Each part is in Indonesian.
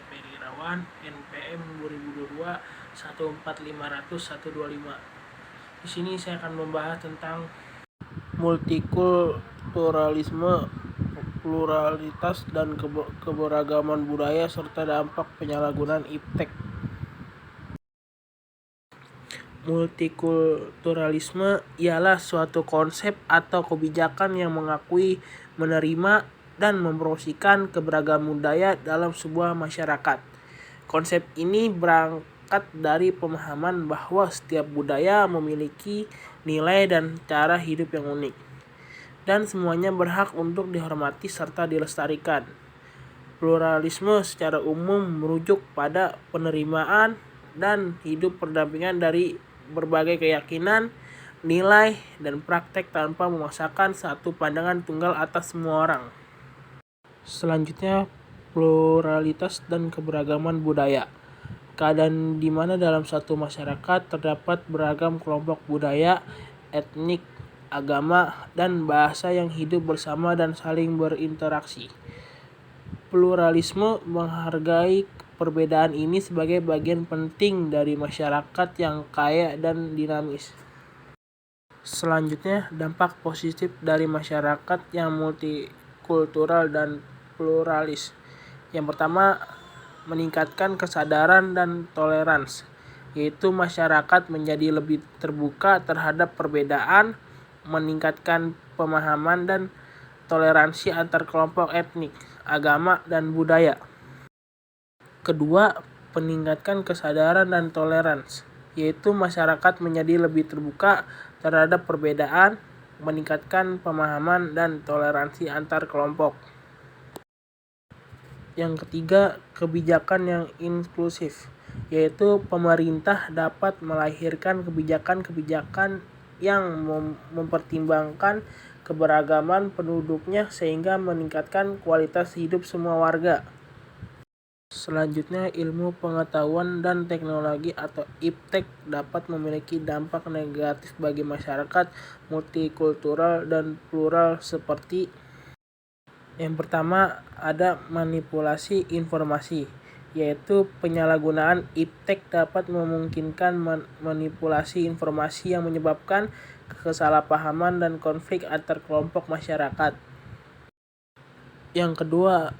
Ferry Irawan, NPM 2022 14500 125. Di sini saya akan membahas tentang multikulturalisme, pluralitas dan keberagaman budaya serta dampak penyalahgunaan iptek. Multikulturalisme ialah suatu konsep atau kebijakan yang mengakui, menerima, dan mempromosikan keberagaman budaya dalam sebuah masyarakat. Konsep ini berangkat dari pemahaman bahwa setiap budaya memiliki nilai dan cara hidup yang unik, dan semuanya berhak untuk dihormati serta dilestarikan. Pluralisme secara umum merujuk pada penerimaan dan hidup berdampingan dari berbagai keyakinan, nilai, dan praktek tanpa memaksakan satu pandangan tunggal atas semua orang. Selanjutnya, pluralitas dan keberagaman budaya. Keadaan di mana dalam satu masyarakat terdapat beragam kelompok budaya, etnik, agama, dan bahasa yang hidup bersama dan saling berinteraksi. Pluralisme menghargai perbedaan ini sebagai bagian penting dari masyarakat yang kaya dan dinamis. Selanjutnya, dampak positif dari masyarakat yang multikultural dan pluralis. Yang pertama, meningkatkan kesadaran dan toleransi, yaitu masyarakat menjadi lebih terbuka terhadap perbedaan, meningkatkan pemahaman dan toleransi antar kelompok etnik, agama, dan budaya. Kedua, meningkatkan kesadaran dan toleransi, yaitu masyarakat menjadi lebih terbuka terhadap perbedaan, meningkatkan pemahaman dan toleransi antar kelompok. Yang ketiga, kebijakan yang inklusif, yaitu pemerintah dapat melahirkan kebijakan-kebijakan yang mempertimbangkan keberagaman penduduknya sehingga meningkatkan kualitas hidup semua warga. Selanjutnya, ilmu pengetahuan dan teknologi atau iptek dapat memiliki dampak negatif bagi masyarakat multikultural dan plural seperti: yang pertama, ada manipulasi informasi, yaitu penyalahgunaan iptek dapat memungkinkan manipulasi informasi yang menyebabkan kesalahpahaman dan konflik antar kelompok masyarakat. Yang kedua,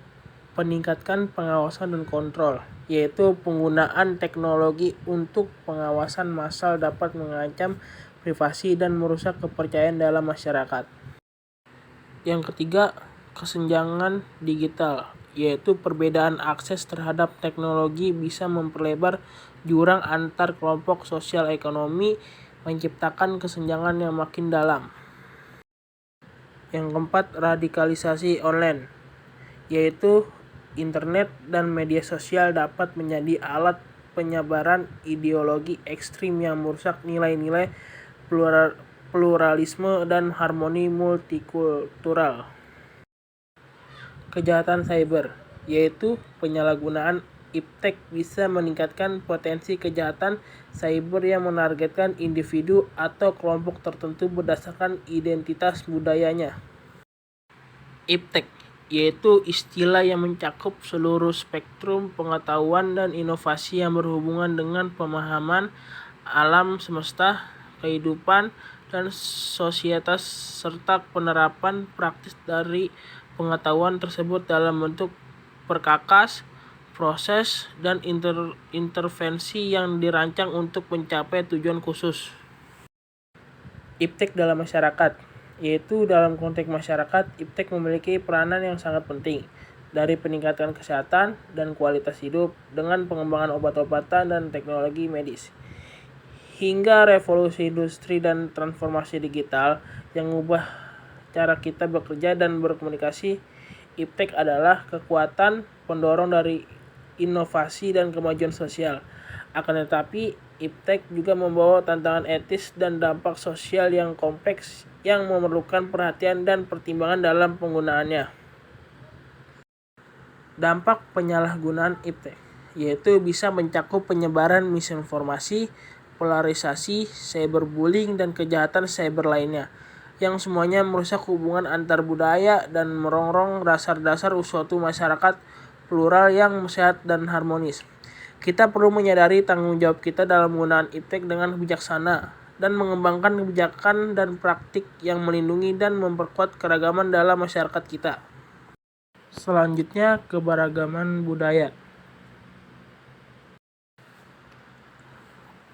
peningkatkan pengawasan dan kontrol, yaitu penggunaan teknologi untuk pengawasan massal dapat mengancam privasi dan merusak kepercayaan dalam masyarakat. Yang ketiga, kesenjangan digital, yaitu perbedaan akses terhadap teknologi bisa memperlebar jurang antar kelompok sosial ekonomi, menciptakan kesenjangan yang makin dalam. Yang keempat, radikalisasi online, yaitu internet dan media sosial dapat menjadi alat penyebaran ideologi ekstrim yang merusak nilai-nilai pluralisme dan harmoni multikultural. Kejahatan cyber, yaitu penyalahgunaan iptek bisa meningkatkan potensi kejahatan cyber yang menargetkan individu atau kelompok tertentu berdasarkan identitas budayanya. Iptek, yaitu istilah yang mencakup seluruh spektrum pengetahuan dan inovasi yang berhubungan dengan pemahaman alam semesta, kehidupan, dan sosietas serta penerapan praktis dari pengetahuan tersebut dalam bentuk perkakas, proses, dan intervensi yang dirancang untuk mencapai tujuan khusus. Iptek dalam masyarakat, yaitu dalam konteks masyarakat, iptek memiliki peranan yang sangat penting, dari peningkatan kesehatan dan kualitas hidup dengan pengembangan obat-obatan dan teknologi medis, hingga revolusi industri dan transformasi digital yang mengubah cara kita bekerja dan berkomunikasi. Iptek adalah kekuatan pendorong dari inovasi dan kemajuan sosial. Akan tetapi, iptek juga membawa tantangan etis dan dampak sosial yang kompleks yang memerlukan perhatian dan pertimbangan dalam penggunaannya. Dampak penyalahgunaan iptek, yaitu bisa mencakup penyebaran misinformasi, polarisasi, cyberbullying, dan kejahatan cyber lainnya, yang semuanya merusak hubungan antar budaya dan merongrong dasar-dasar suatu masyarakat plural yang sehat dan harmonis. Kita perlu menyadari tanggung jawab kita dalam menggunakan iptek dengan bijaksana dan mengembangkan kebijakan dan praktik yang melindungi dan memperkuat keragaman dalam masyarakat kita. Selanjutnya, keberagaman budaya.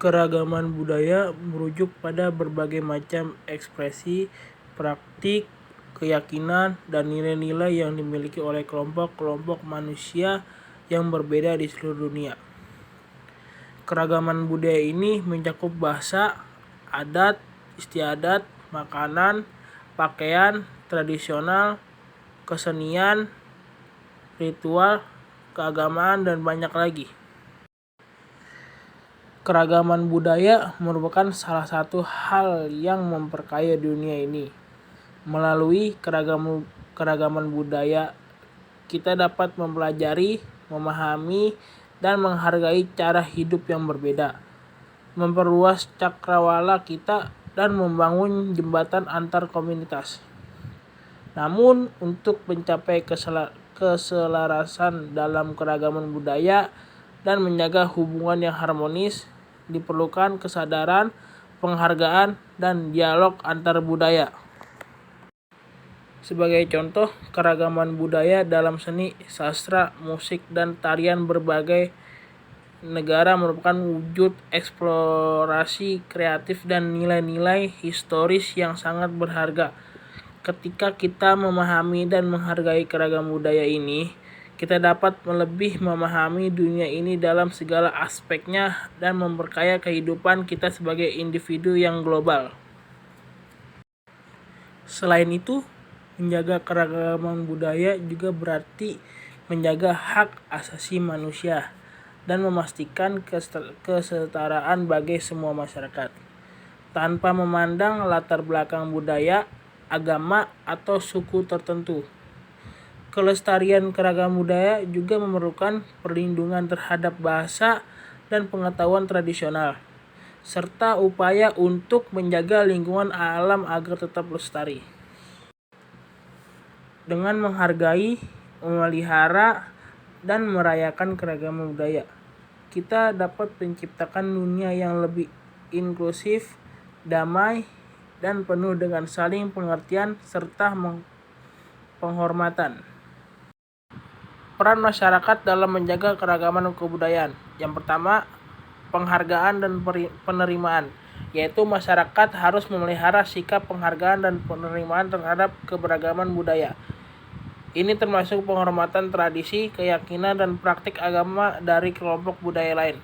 Keragaman budaya merujuk pada berbagai macam ekspresi, praktik, keyakinan, dan nilai-nilai yang dimiliki oleh kelompok-kelompok manusia yang berbeda di seluruh dunia. Keragaman budaya ini mencakup bahasa, adat, istiadat, makanan, pakaian, tradisional, kesenian, ritual, keagamaan, dan banyak lagi. Keragaman budaya merupakan salah satu hal yang memperkaya dunia ini. Melalui keragaman budaya, kita dapat mempelajari, memahami, dan menghargai cara hidup yang berbeda, memperluas cakrawala kita, dan membangun jembatan antar komunitas. Namun, untuk mencapai keselarasan dalam keragaman budaya dan menjaga hubungan yang harmonis, diperlukan kesadaran, penghargaan, dan dialog antar budaya. Sebagai contoh, keragaman budaya dalam seni, sastra, musik, dan tarian berbagai negara merupakan wujud eksplorasi kreatif dan nilai-nilai historis yang sangat berharga. Ketika kita memahami dan menghargai keragaman budaya ini, kita dapat lebih memahami dunia ini dalam segala aspeknya dan memperkaya kehidupan kita sebagai individu yang global. Selain itu, menjaga keragaman budaya juga berarti menjaga hak asasi manusia dan memastikan kesetaraan bagi semua masyarakat, tanpa memandang latar belakang budaya, agama, atau suku tertentu. Kelestarian keragaman budaya juga memerlukan perlindungan terhadap bahasa dan pengetahuan tradisional, serta upaya untuk menjaga lingkungan alam agar tetap lestari. Dengan menghargai, memelihara, dan merayakan keragaman budaya, kita dapat menciptakan dunia yang lebih inklusif, damai, dan penuh dengan saling pengertian serta penghormatan. Peran masyarakat dalam menjaga keragaman kebudayaan. Yang pertama, penghargaan dan penerimaan, yaitu masyarakat harus memelihara sikap penghargaan dan penerimaan terhadap keberagaman budaya. Ini termasuk penghormatan tradisi, keyakinan, dan praktik agama dari kelompok budaya lain.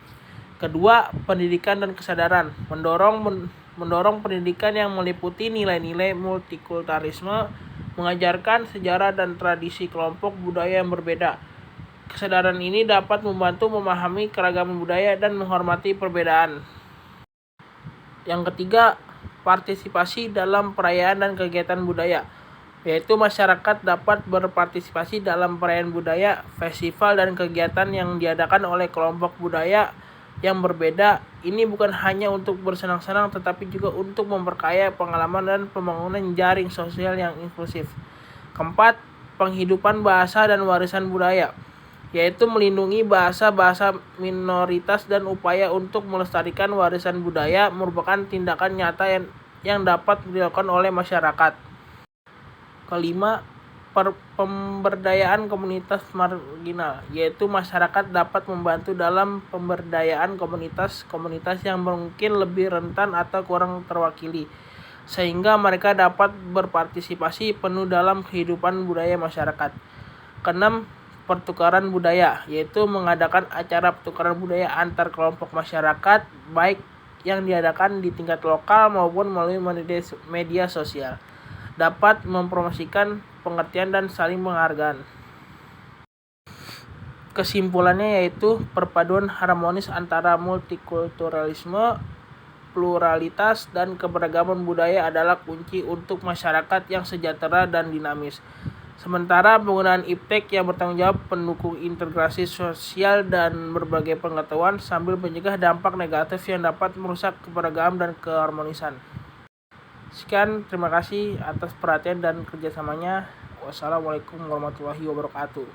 Kedua, pendidikan dan kesadaran. Mendorong pendidikan yang meliputi nilai-nilai multikulturalisme, mengajarkan sejarah dan tradisi kelompok budaya yang berbeda. Kesadaran ini dapat membantu memahami keragaman budaya dan menghormati perbedaan. Yang ketiga, partisipasi dalam perayaan dan kegiatan budaya, yaitu masyarakat dapat berpartisipasi dalam perayaan budaya, festival, dan kegiatan yang diadakan oleh kelompok budaya yang berbeda. Ini bukan hanya untuk bersenang-senang, tetapi juga untuk memperkaya pengalaman dan pembangunan jaring sosial yang inklusif. Keempat, penghidupan bahasa dan warisan budaya, yaitu melindungi bahasa-bahasa minoritas dan upaya untuk melestarikan warisan budaya merupakan tindakan nyata yang dapat dilakukan oleh masyarakat. Kelima, pemberdayaan komunitas marginal, yaitu masyarakat dapat membantu dalam pemberdayaan komunitas yang mungkin lebih rentan atau kurang terwakili, sehingga mereka dapat berpartisipasi penuh dalam kehidupan budaya masyarakat. Keenam, pertukaran budaya, yaitu mengadakan acara pertukaran budaya antar kelompok masyarakat, baik yang diadakan di tingkat lokal maupun melalui media sosial, dapat mempromosikan pengertian dan saling penghargaan. Kesimpulannya yaitu perpaduan harmonis antara multikulturalisme, pluralitas, dan keberagaman budaya adalah kunci untuk masyarakat yang sejahtera dan dinamis. Sementara penggunaan iptek yang bertanggung jawab pendukung integrasi sosial dan berbagai pengetahuan sambil mencegah dampak negatif yang dapat merusak keberagaman dan keharmonisan. Sekian, terima kasih atas perhatian dan kerjasamanya. Wassalamualaikum warahmatullahi wabarakatuh.